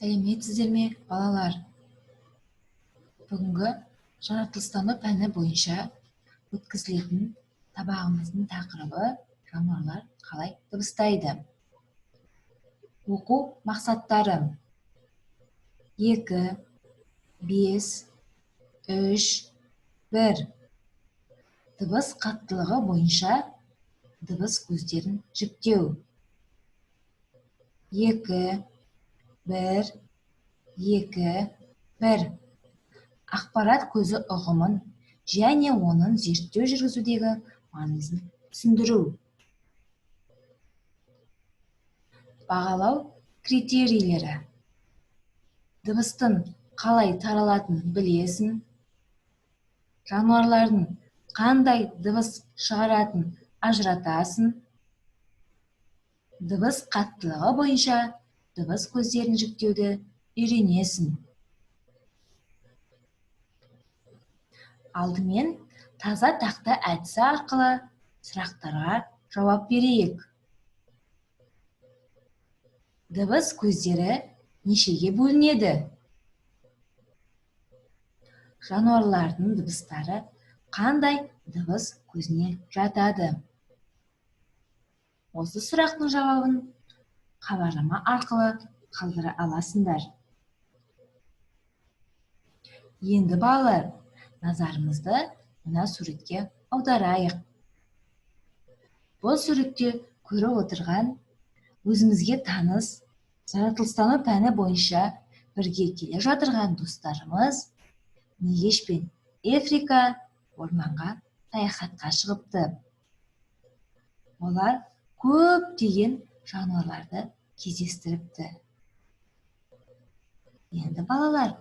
Сәлеметсіздер ме, балалар? Бүгінгі жаратылыстану пәні бойынша өткізілетін сабағымыздың тақырыбы жануарлар қалай дыбыстайды. Оқу мақсаттары: 2, 5, 3, 1. Дыбыс қаттылығы бойынша дыбыс көздерін жіктеу. 2, 1, 2, 1. Ақпарат көзі ұғымын және оның зерттеу жүргізудегі маңызын түсіндіру. Бағалау критерийлері: дыбыстың қалай таралатынын білесің, жануарлардың қандай дыбыс шығаратын ажыратасың, дыбыс қаттылығы бойынша дыбыс көздерін жіктеуді үйренесің. Алдымен таза тақта әдісі арқылы сұрақтарға жауап берейік. Дыбыс көздері нешеге бөлінеді? Жануарлардың дыбыстары қандай дыбыс көзіне жатады? Осы сұрақтың жауабын хабарлама арқылы қалдыра аласыңдар. Енді балалар, назарымызды мына суретке аударайық. Бұл суретте көріп отырған өзімізге таныс жаратылыстану пәні бойынша бірге келе жатырған достарымыз Нигеш пен Эфрика орманға саяхатқа шығыпты. Олар көптеген жануарларды кездестіріпті. Енді балалар,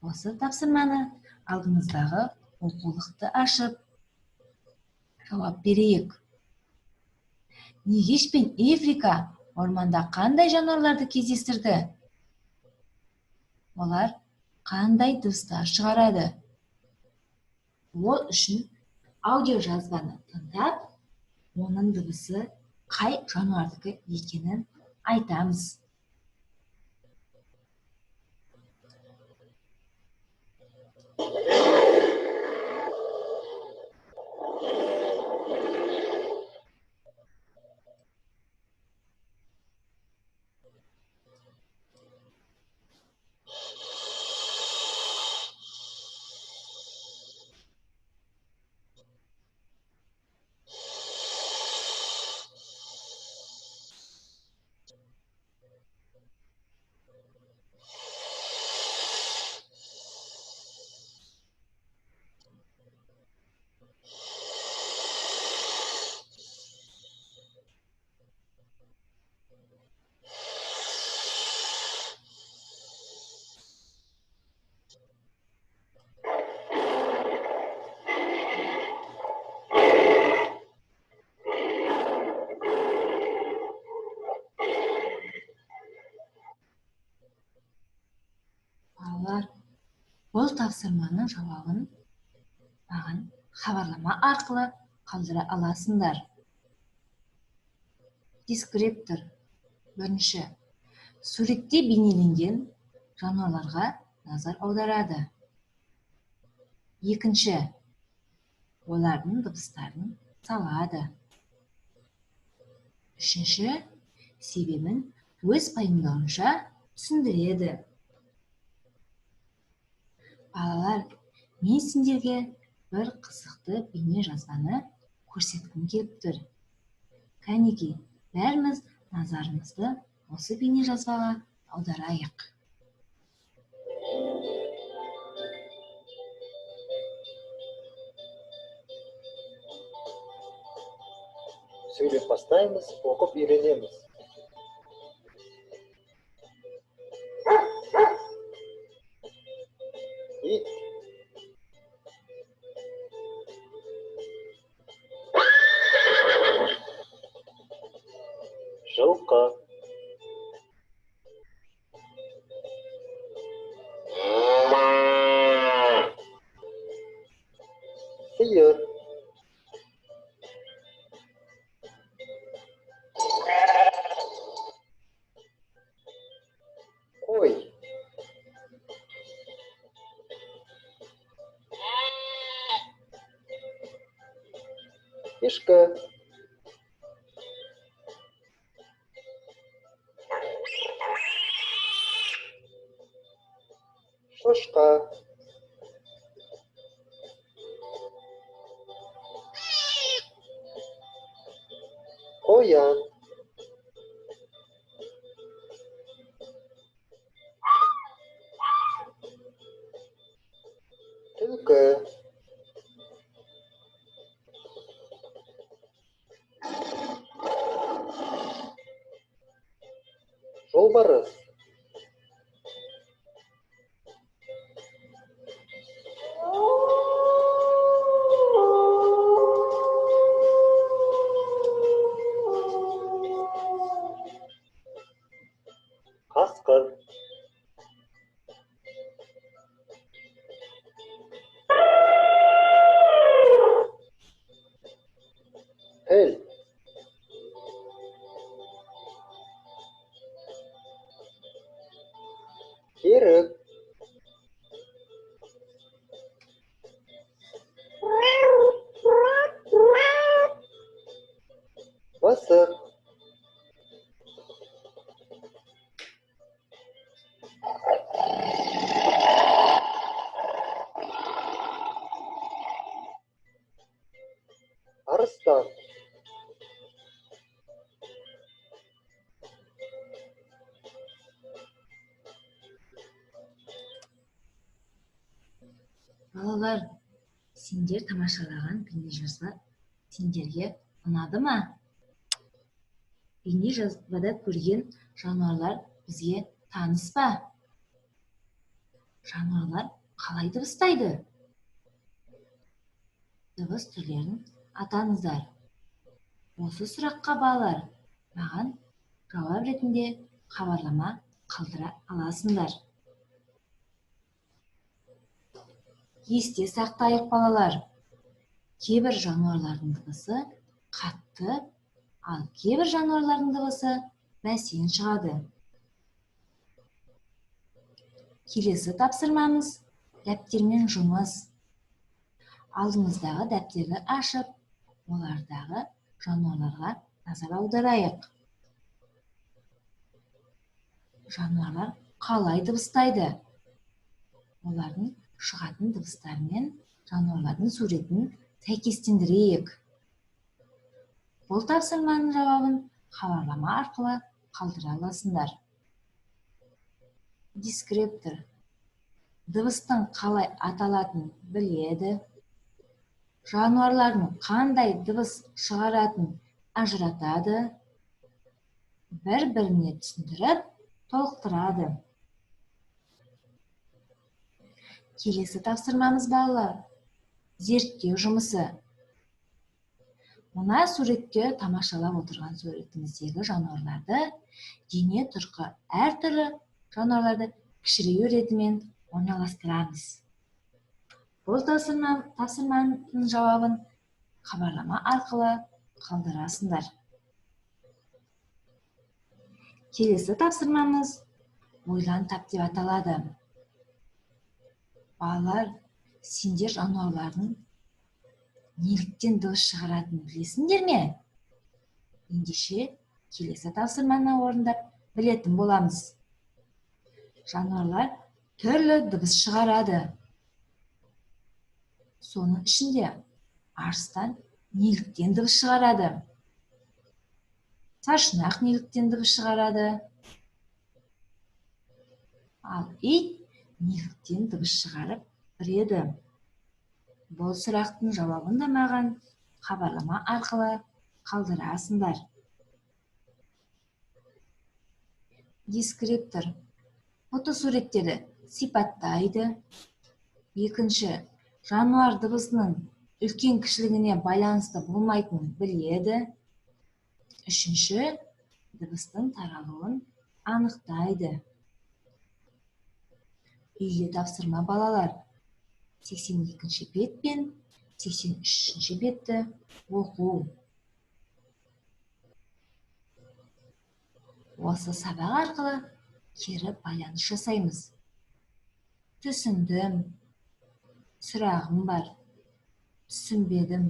осы тапсырманы алдымыздағы оқулықты ашып жауап берейік. Нигеш пен Эфрика орманда қандай жануарларды кездестірді? Олар қандай дыбыстар шығарады? Ол үшін аудиожазбаны тыңдап, оның дыбысы қай жануардікі екенін айтамыз. Бұл тапсырманың жауабын маған хабарлама арқылы қалдыра аласыңдар. Дескриптор: 1. Суретте бейнеленген жануарларға назар аударады. 2. Олардың дыбыстарын салады. 3. Себебін өз пайымдауынша түсіндіреді. Балалар, мен сендерге бір қызықты бейне жазбаны көрсеткім келіп тұр. Кәнеки, бәріміз назарымызды осы бейне жазбаға аударайық. Сөйлеп бастаймыз, оқып үйренеміз. Жылқы. Сиыр. ешкі, шошқа, қоян, түлкі, жолбарыс, қасқыр, піл, керік, мысық, арыстан, Балалар, сендер тамашалаған бейнежазба сендерге ұнады ма? Бейнежазбада көрген жануарлар бізге таныс па? Жануарлар қалай дыбыстайды? Дыбыс түрлерін атаңыздар. Осы сұраққа балалар маған жауап ретінде хабарлама қалдыра аласыңдар. Есте сақтайық балалар. Кейбір жануарлардың дыбысы қатты, ал кейбір жануарлардың дыбысы бәсең шығады. Келесі тапсырмамыз дәптермен жұмыс. Алдымыздағы дәптерді ашып, олардағы жануарларға назар аударайық. Жануарлар қалай дыбыстайды? Олардың шығатын дыбыстарымен жануарлардың суретін сәйкестендірейік. Бұл тапсырманың жауабын хабарлама арқылы қалдыра аласыңдар. Дискриптор. Дыбыстың қалай аталатынын біледі. Жануарлардың қандай дыбыс шығаратын ажыратады. Бір-біріне түсіндіріп, толықтырады. Келесі тапсырмамыз балалар. Зерттеу жұмысы. Мына суретте тамашалап отырған суретіміздегі жануарларды, дене тұрқы әртүрлі жануарларды кішірею ретімен орналастырамыз. Бұл тапсырманың жауабын хабарлама арқылы қалдырасыңдар. Келесі тапсырмамыз ойлан тап деп аталады. Балалар, сендер жануарлардың неліктен дыбыс шығаратынын білесіңдер ме? Ендеше келесі тапсырманы орындап білетін боламыз. Жануарлар түрлі дыбыс шығарады. Соның ішінде арыстан неліктен дыбыс шығарады? Саршұнақ неліктен дыбыс шығарады? Ал ит неліктен дыбыс шығарып біреді? Бұл сұрақтың жауабын да маған хабарлама арқылы қалдырасыңдар. Дескриптор. Фотосуреттерді сипаттайды. Екінші, жануар дыбысының үлкен кішілігіне байланысты болмайтынын біледі. Үшінші, дыбыстың таралуын анықтайды. Үйге тапсырма балалар. 82-ші бет пен 83-ші бетті оқу. Осы сабақ арқылы кері байланыс жасаймыз. Түсіндім, сұрағым бар, түсінбедім.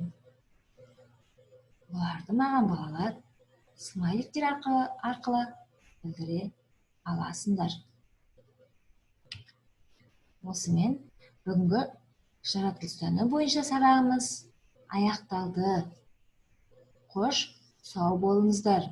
Оларды маған балалар смайликтер арқылы білдіре аласыңдар. Осымен бүгінгі жаратылыстану бойынша сабағымыз аяқталды. Қош, сау болыңыздар.